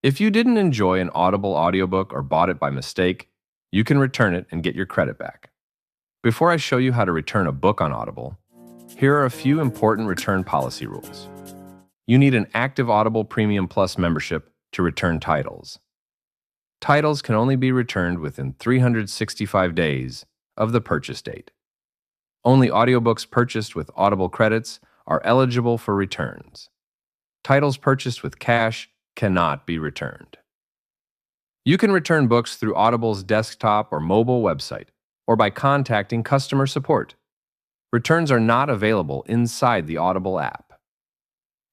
If you didn't enjoy an Audible audiobook or bought it by mistake, you can return it and get your credit back. Before I show you how to return a book on Audible, here are a few important return policy rules. You need an active Audible Premium Plus membership to return titles. Titles can only be returned within 365 days of the purchase date. Only audiobooks purchased with Audible credits are eligible for returns. Titles purchased with cash cannot be returned. You can return books through Audible's desktop or mobile website, or by contacting customer support. Returns are not available inside the Audible app.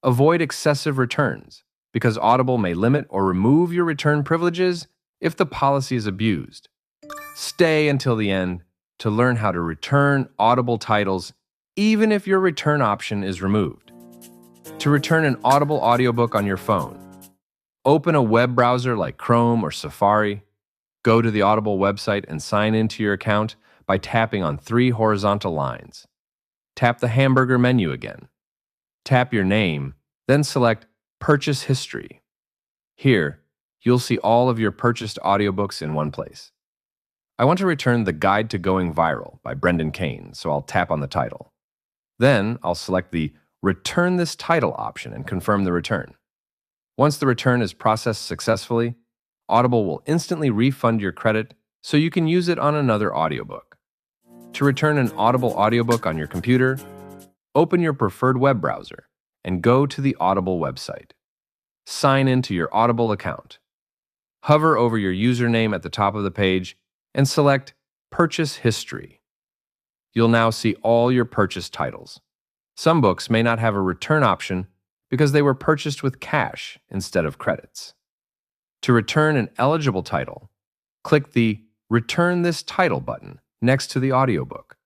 Avoid excessive returns, because Audible may limit or remove your return privileges if the policy is abused. Stay until the end to learn how to return Audible titles, even if your return option is removed. To return an Audible audiobook on your phone, open a web browser like Chrome or Safari. Go to the Audible website and sign into your account by tapping on 3 horizontal lines. Tap the hamburger menu again. Tap your name, then select Purchase History. Here, you'll see all of your purchased audiobooks in one place. I want to return The Guide to Going Viral by Brendan Kane, so I'll tap on the title. Then, I'll select the Return this title option and confirm the return. Once the return is processed successfully, Audible will instantly refund your credit so you can use it on another audiobook. To return an Audible audiobook on your computer, open your preferred web browser and go to the Audible website. Sign into your Audible account. Hover over your username at the top of the page and select Purchase History. You'll now see all your purchased titles. Some books may not have a return option because they were purchased with cash instead of credits. To return an eligible title, click the Return this title button next to the audiobook.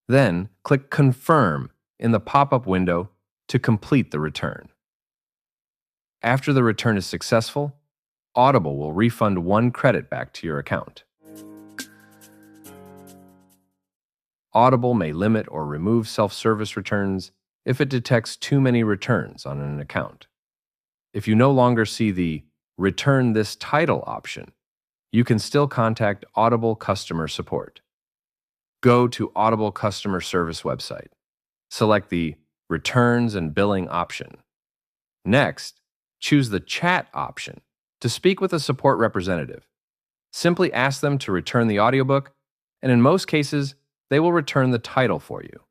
Then click Confirm in the pop-up window to complete the return. After the return is successful, Audible will refund 1 credit back to your account. Audible may limit or remove self-service returns if it detects too many returns on an account. If you no longer see the Return this title option, you can still contact Audible customer support. Go to Audible customer service website. Select the Returns and Billing option. Next, choose the Chat option to speak with a support representative. Simply ask them to return the audiobook, and in most cases, they will return the title for you.